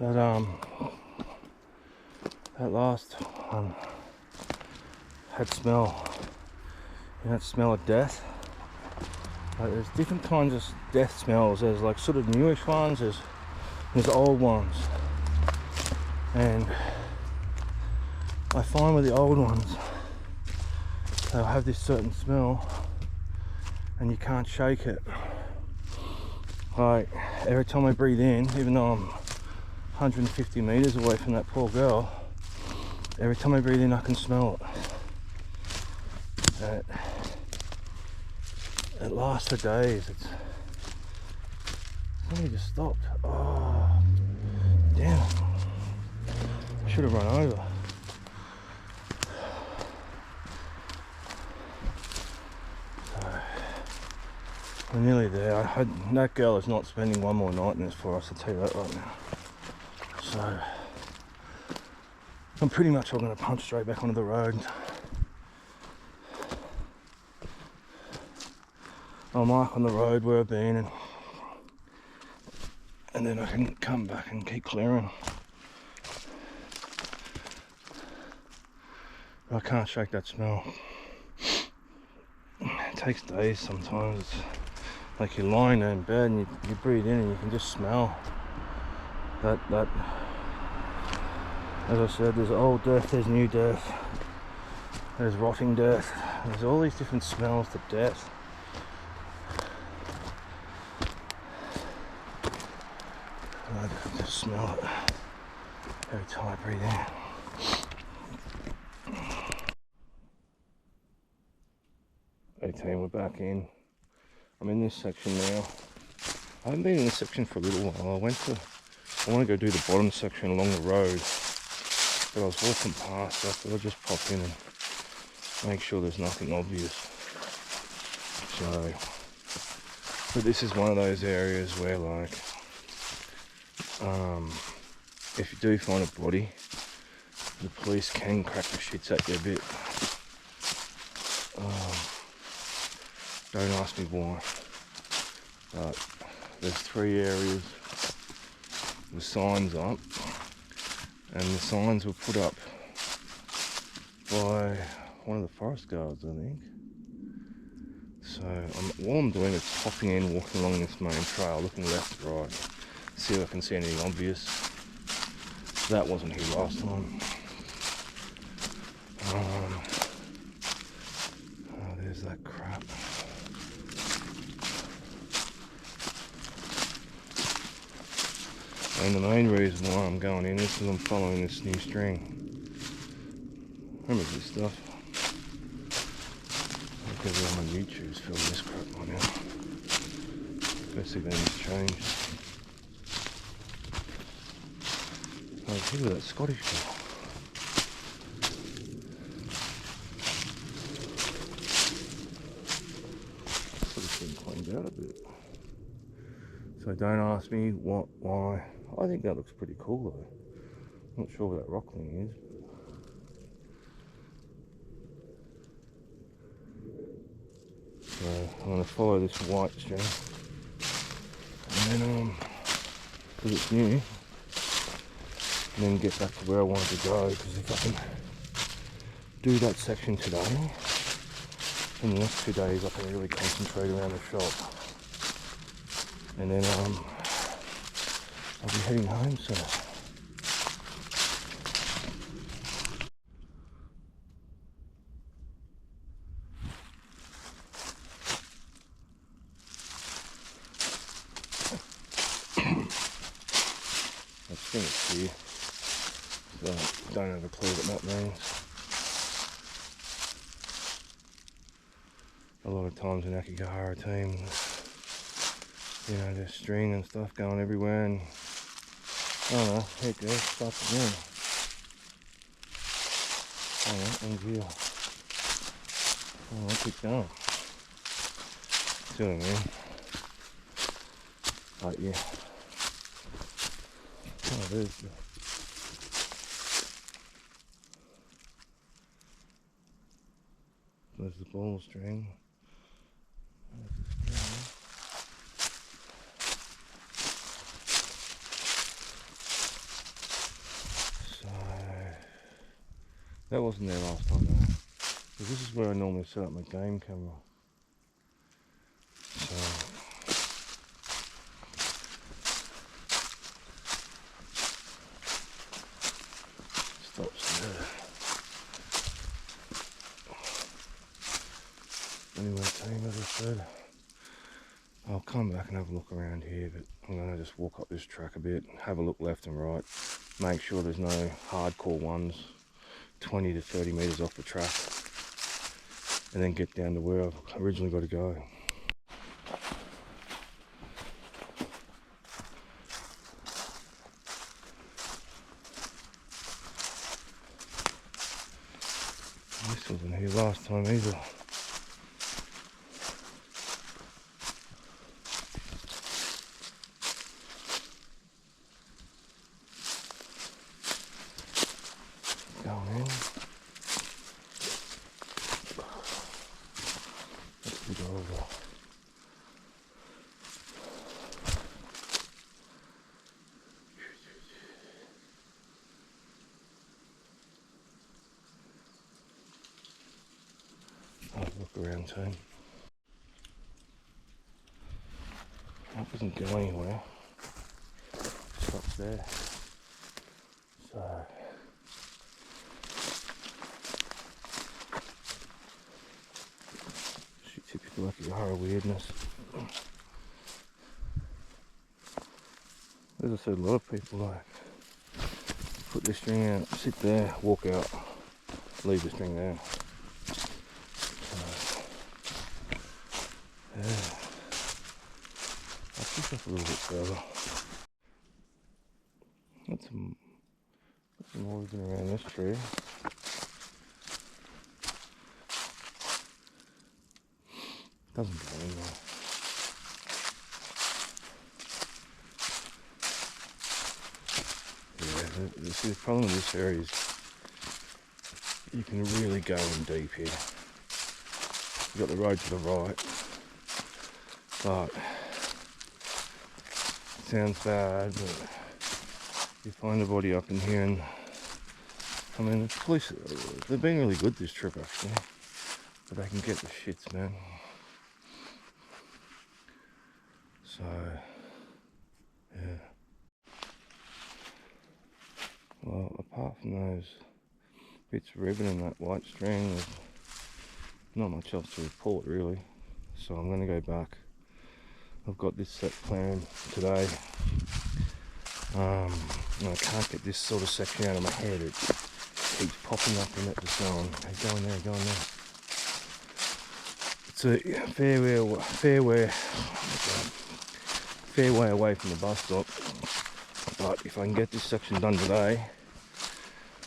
that last one had smell. You know, that smell of death. Like, there's different kinds of death smells. There's like sort of newish ones, there's old ones, and I find with the old ones they'll have this certain smell and you can't shake it. Like, every time I breathe in, even though I'm 150 meters away from that poor girl, every time I breathe in I can smell it. It lasts for days. Somebody just stopped. Oh, damn it. I should have run over. We're nearly there. That girl is not spending one more night in this for us, I'll tell you that right now. So I'm pretty much all going to punch straight back onto the road. I'll mark on the road where I've been, and then I can come back and keep clearing. I can't shake that smell. It takes days sometimes. It's like you're lying there in bed and you breathe in and you can just smell that. As I said, there's old death, there's new death, there's rotting death. There's all these different smells to death. I just smell it every time I breathe in. 18, we're back in. I'm in this section now. I haven't been in this section for a little while. I want to go do the bottom section along the road, but I was walking past, so I thought I'd just pop in and make sure there's nothing obvious. So, but this is one of those areas where, like, if you do find a body, the police can crack the shits at you a bit. Don't ask me why, but there's 3 areas with signs up, and the signs were put up by one of the forest guards, I think. So all I'm doing is hopping in, walking along this main trail, looking left and right, see if I can see anything obvious. That wasn't here last time. Oh, there's that crap. And the main reason why I'm going in is because I'm following this new string. Remember this stuff? Because everyone on YouTube's filming this crap by now. Basically, it's changed. Oh, look at that Scottish girl. Sort of been cleaned out a bit. So don't ask me why. I think that looks pretty cool though. Not sure what that rock thing is. So I'm going to follow this white string, and then because it's new, and then get back to where I wanted to go. Because if I can do that section today, in the next 2 days I can really concentrate around the shop, and then I'll be heading home soon. I think it's here, so I don't have a clue what that means. A lot of times in Aokighara teams, you know, there's string and stuff going everywhere, and I don't know, heck, there, starts again. Alright, and here. I'll keep going. See what I mean? But yeah. Oh, there's the ball string. There's the string. That wasn't there last time though. This is where I normally set up my game camera. So stops there. Anyway, team, as I said, I'll come back and have a look around here, but I'm going to just walk up this track a bit, have a look left and right, make sure there's no hardcore ones 20 to 30 metres off the track, and then get down to where I've originally got to go. This wasn't here last time either. Going in. Let's go over. I'll look around team. That doesn't go anywhere. Stops there. So typical Aokighara weirdness. As I said, a lot of people like put the string out, sit there, walk out, leave the string there. So, yeah. I'll push up a little bit further. Got some more even around this tree. Doesn't go anywhere. Yeah, the problem with this area is you can really go in deep here. You've got the road to the right, but it sounds bad, but you find the body up in here, and I mean, the police, they've been really good this trip actually, but they can get the shits, man. So, yeah. Well, apart from those bits of ribbon and that white string, there's not much else to report really. So I'm going to go back. I've got this set plan today. And I can't get this sort of section out of my head. It keeps popping up and it just going, hey, go in there, go in there. It's a fair way away from the bus stop. But if I can get this section done today,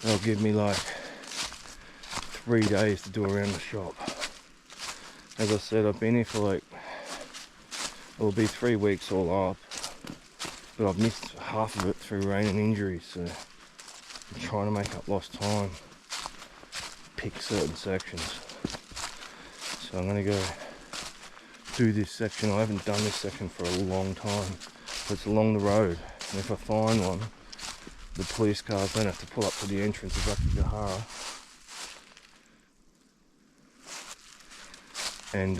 they'll give me like 3 days to do around the shop. As I said, I've been here for like, it'll be 3 weeks all up, but I've missed half of it through rain and injury, so I'm trying to make up lost time, pick certain sections. So I'm going to go do this section. I haven't done this section for a long time, but it's along the road, and if I find one, the police cars don't have to pull up to the entrance of Aokighara. And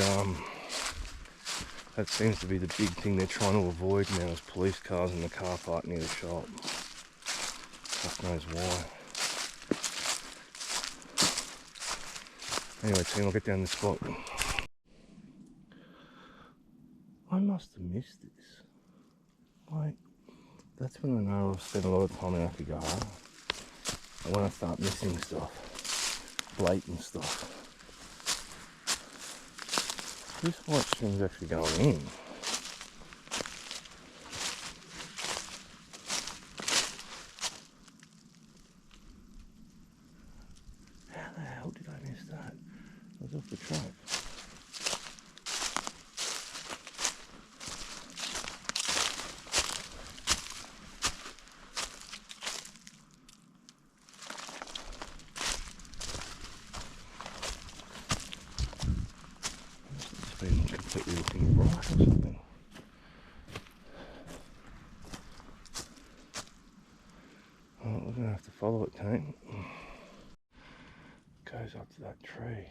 that seems to be the big thing they're trying to avoid now, is police cars in the car park near the shop. God knows why. Anyway team, I'll get down this spot. I must have missed this. Like, that's when I know I've spent a lot of time in Aokighara. And when I start missing stuff, blatant stuff. This white string's actually going in. How the hell did I miss that? I was off the track. It's been completely looking right or something. Well, we're going to have to follow it, Kate. goes up to that tree.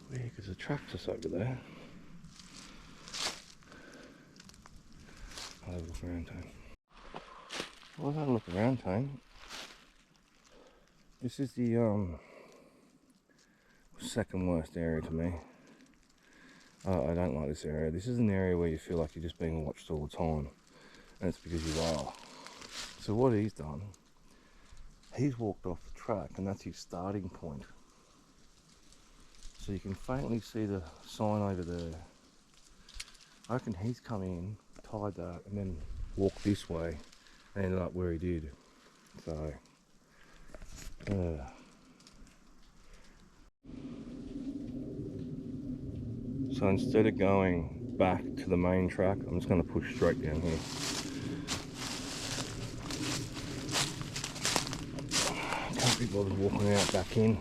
Weird, because the tractor's over there. I'll have a look around, Tone. Well, I've had a look around, Tone. This is the second worst area to me. I don't like this area. This is an area where you feel like you're just being watched all the time, and it's because you are. So what he's done, he's walked off the track, and that's his starting point. So you can faintly see the sign over there. I reckon he's come in, tied that, and then walked this way, and ended up where he did. So, so instead of going back to the main track, I'm just going to push straight down here. Can't be bothered walking out back in.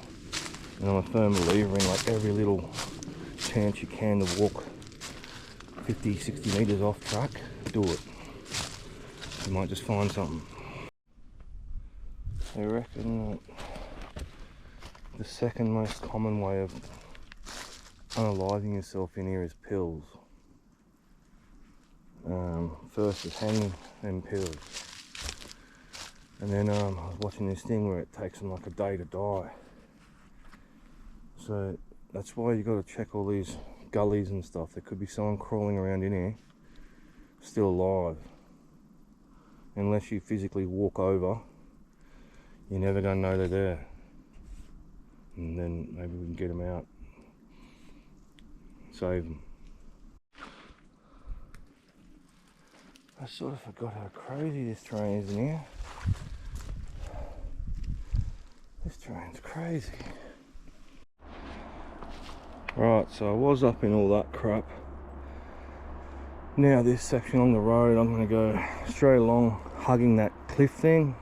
And I'm a firm believer in, like, every little chance you can to walk 50, 60 metres off track, do it. You might just find something. I reckon that the second most common way of unaliving yourself in here is pills. First is hanging, then pills. And then I was watching this thing where it takes them like a day to die. So that's why you got to check all these gullies and stuff. There could be someone crawling around in here, still alive. Unless you physically walk over, you're never going to know they're there. And then maybe we can get them out, save them. I sort of forgot how crazy this terrain is in here. This terrain's crazy. Right, so I was up in all that crap. Now this section on the road, I'm going to go straight along, hugging that cliff thing,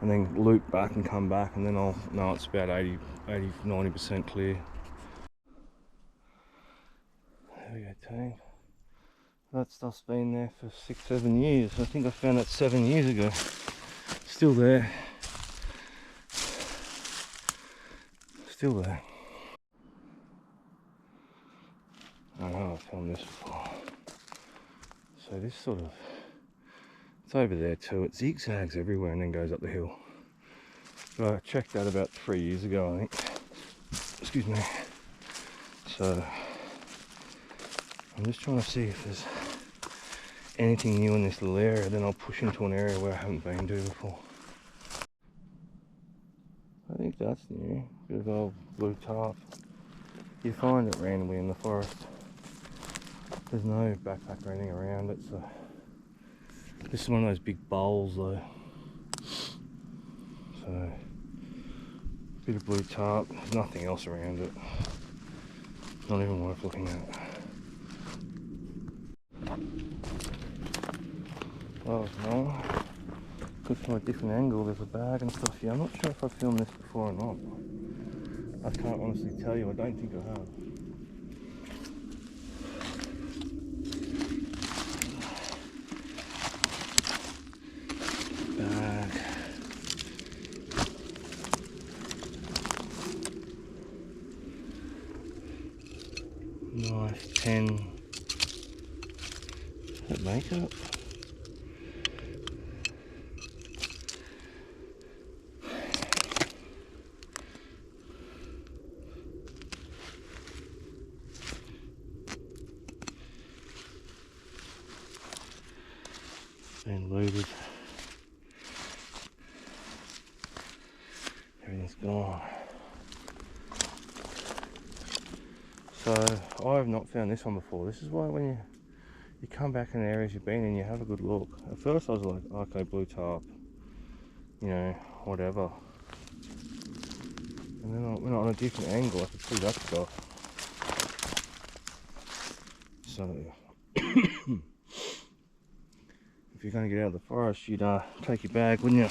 and then loop back and come back, and then I'll know it's about 90% clear. There we go, team. That stuff's been there for 6-7 years. I think I found that 7 years ago. Still there. Still there. I know I've filmed this before. So this sort of, it's over there too. It zigzags everywhere and then goes up the hill. But I checked that about 3 years ago, I think. Excuse me. So I'm just trying to see if there's anything new in this little area. Then I'll push into an area where I haven't been to before. I think that's new. Bit of old blue tarp. You find it randomly in the forest. There's no backpack or anything around it, so this is one of those big bowls though. So bit of blue tarp, there's nothing else around it. Not even worth looking at. Oh no. Good from a different angle, there's a bag and stuff here. I'm not sure if I've filmed this before or not. I can't honestly tell you, I don't think I have. Bag. Knife, pen. Is that makeup? Been looted. Everything's gone. So I have not found this one before. This is why when you come back in areas you've been in, you have a good look. At first I was like, okay, blue tarp, you know, whatever. And then when on a different angle, I could see that stuff. So, if you're going to get out of the forest, you'd take your bag, wouldn't you?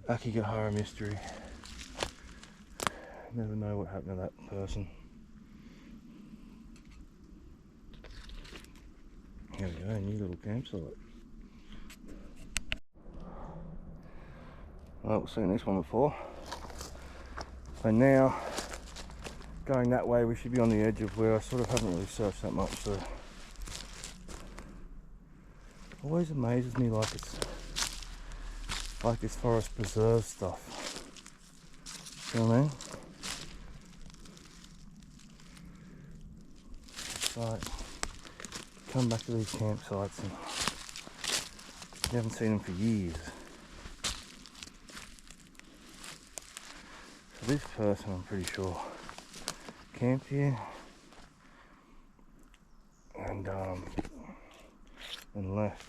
Aokighara mystery. Never know what happened to that person. There we go, new little campsite. Well, we'll see the next one before. So now, going that way, we should be on the edge of where I sort of haven't really searched that much. So, always amazes me like it's like this forest preserve stuff. You know what I mean? It's like, come back to these campsites and you haven't seen them for years. So this person, I'm pretty sure, camped here and left.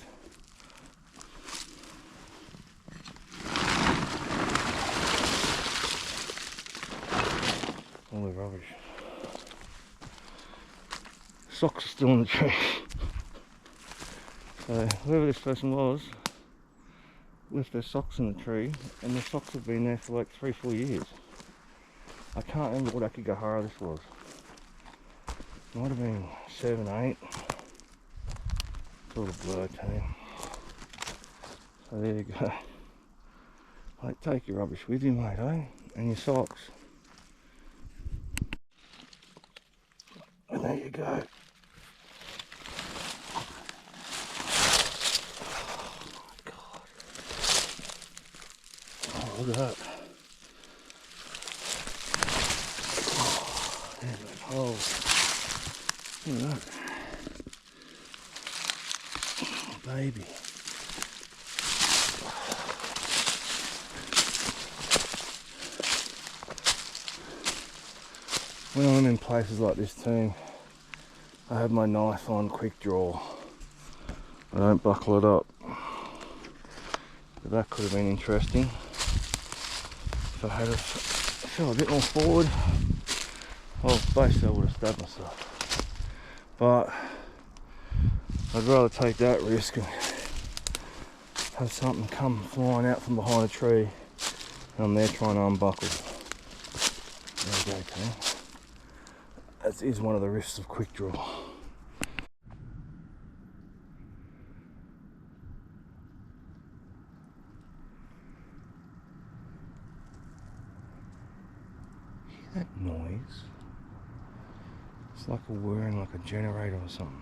All the rubbish. Socks are still in the tree. So whoever this person was left their socks in the tree, and the socks have been there for like 3-4 years. I can't remember what Aokighara this was. Might have been 7, 8. It's all a blur to him. So there you go. Like, take your rubbish with you, mate, eh? And your socks. And there you go. Look at that. Oh, there's those holes. Look at that. Oh, baby. When I'm in places like this too, I have my knife on quick draw. I don't buckle it up. But that could have been interesting. If I had fell a bit more forward, well, basically I would have stabbed myself. But I'd rather take that risk and have something come flying out from behind a tree and I'm there trying to unbuckle. There we go, Tim. That is one of the risks of quick draw. That noise, it's like a whirring, like a generator or something.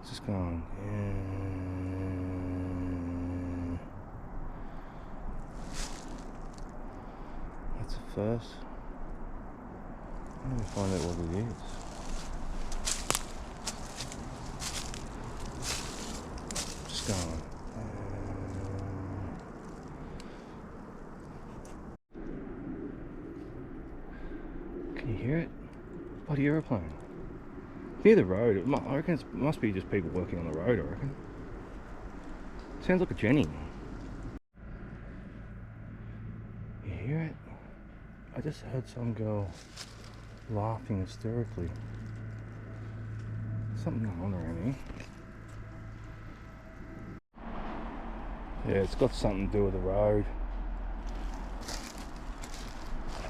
It's just going, yeah. That's a first. Let me find out what it is. Just going. Can you hear it? Bloody aeroplane. Near the road. I reckon it must be just people working on the road, I reckon. Sounds like a Jenny. You hear it? I just heard some girl laughing hysterically. Something going on around here. Yeah, it's got something to do with the road.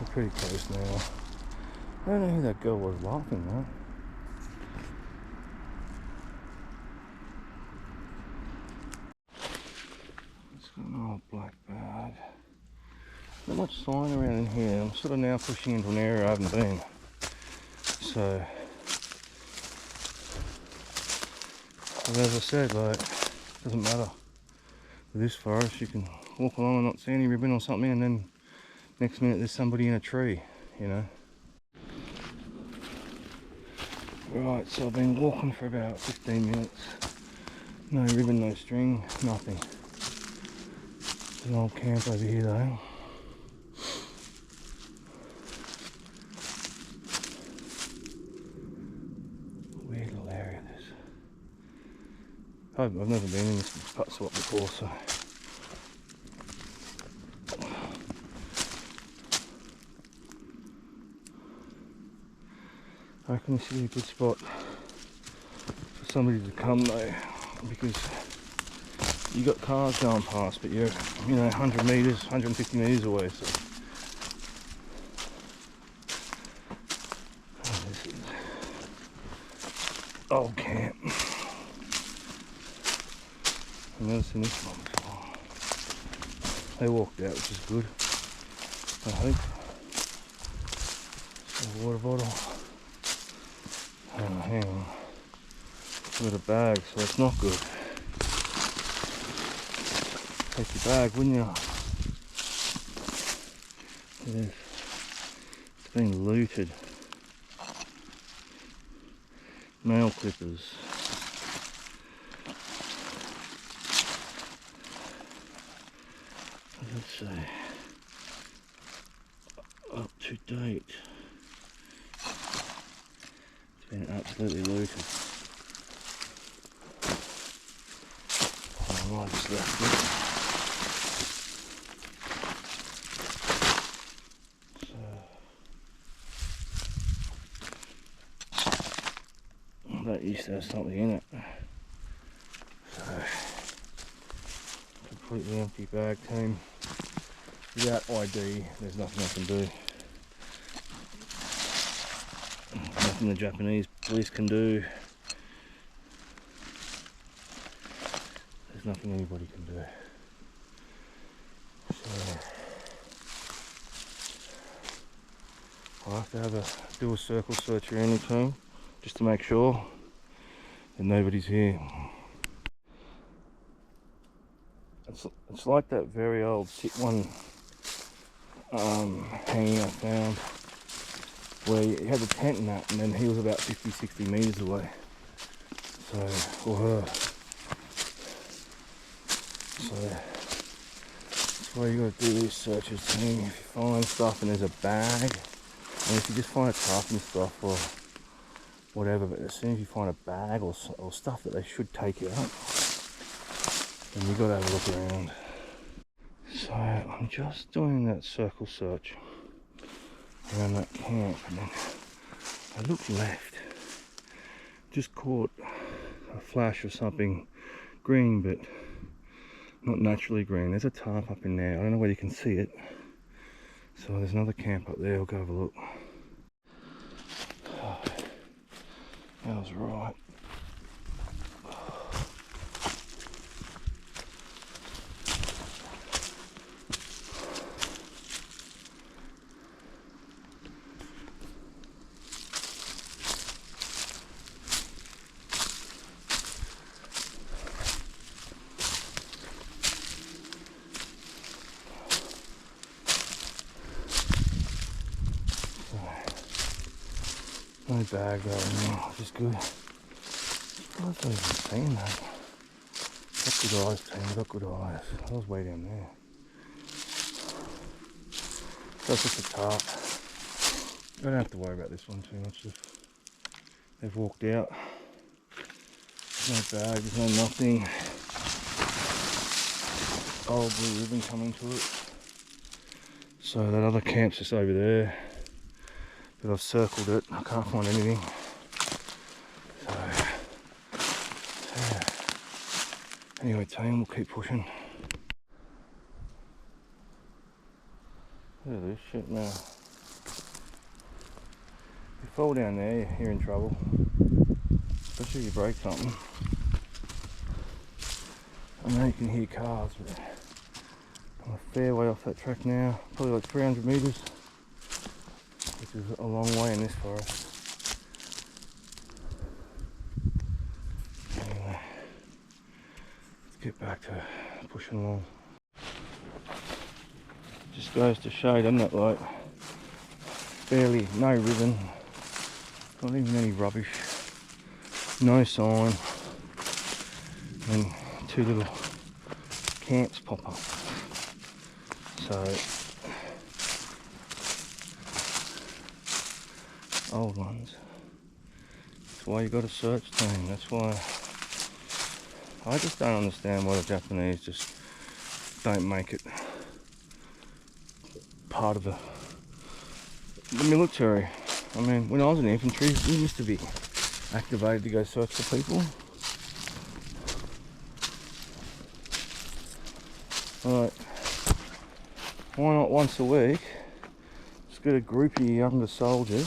We're pretty close now. I don't know who that girl was laughing though. It's got an old black bird. Not much sign around in here. I'm sort of now pushing into an area I haven't been. So, but as I said, like, it doesn't matter. With this forest, you can walk along and not see any ribbon or something, and then next minute there's somebody in a tree, you know. Right, so I've been walking for about 15 minutes. No ribbon, no string, nothing. There's an old camp over here though. I've never been in this spot before, so. I reckon this is a good spot for somebody to come though, because you got cars going past, but you're, you know, 100 meters, 150 meters away, so. Oh, this is old camp. I've never seen this one before. They walked out, which is good, I hope. A water bottle. Oh, hang on. With a bag, so it's not good. Take your bag, wouldn't you? Yes. It's been looted. Nail clippers. Let's see. Up to date. It's been absolutely looted. I might just left it. So that used to have something in it. So completely empty bag, team. Without ID, there's nothing I can do. Nothing the Japanese police can do. There's nothing anybody can do. So I'll have to do a circle search around the team just to make sure that nobody's here. It's like that very old tip one hanging I found, where he had the tent in that, and then he was about 50-60 meters away. So, or her. So that's why you got to do these searches, team. If you find stuff and there's a bag, and if you just find a tarp and stuff or whatever, but as soon as you find a bag or stuff that they should take out, then you got to have a look around. So I'm just doing that circle search around that camp, and then I looked left, just caught a flash of something green, but not naturally green. There's a tarp up in there. I don't know whether you can see it. So there's another camp up there. I'll go have a look. Oh, that was right. No bag though, no, which is good. I wasn't even seeing that. Got good eyes, team, got good eyes. I was way down there. That's just a tarp. I don't have to worry about this one too much. They've walked out. There's no bag, there's no nothing. Old blue ribbon coming to it. So that other camp's just over there. But I've circled it, I can't find anything. So yeah. Anyway team, we'll keep pushing. Look at this shit now. If you fall down there, you're in trouble. Especially if you break something. I know you can hear cars, but I'm a fair way off that track now. Probably like 300 metres. Which is a long way in this forest. Anyway, let's get back to pushing along. Just goes to show, doesn't it, like, barely, no ribbon, not even any rubbish, no sign, and two little camps pop up. So old ones. That's why you got to search team. That's why I just don't understand why the Japanese just don't make it part of the military. I mean, when I was in the infantry, we used to be activated to go search for people. Alright, why not once a week just get a group of younger soldiers,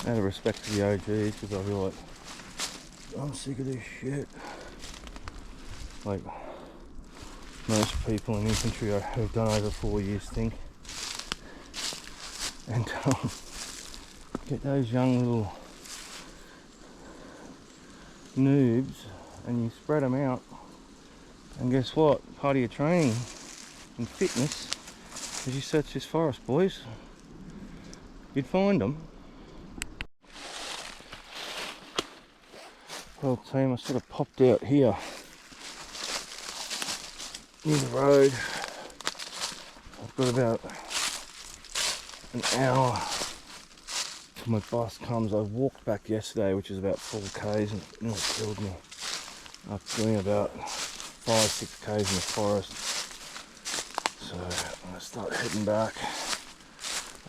out of respect to the OGs, because I'll be like, I'm sick of this shit. Like most people in infantry who've done over 4 years think. And get those young little noobs and you spread them out. And guess what? Part of your training and fitness is you search this forest, boys. You'd find them. Well, team, I sort of popped out here near the road. I've got about an hour till my bus comes. I walked back yesterday, which is about 4 k's, and it nearly killed me. After doing about 5-6 k's in the forest. So I'm going to start heading back.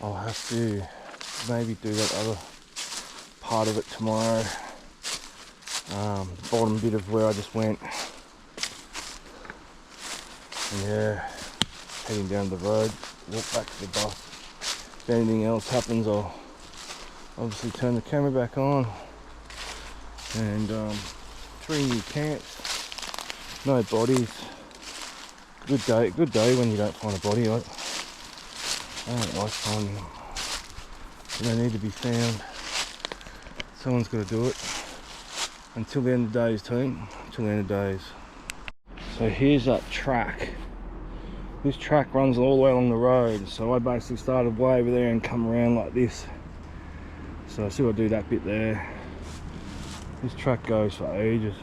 I'll have to maybe do that other part of it tomorrow. The bottom bit of where I just went. And yeah, heading down the road, walk back to the bus. If anything else happens, I'll obviously turn the camera back on. And 3 new camps, no bodies. Good day when you don't find a body. I don't like finding them. They need to be found. Someone's got to do it. Until the end of days, team. Until the end of days. So here's that track. This track runs all the way along the road. So I basically started way over there and come around like this. So I still got to do that bit there. This track goes for ages.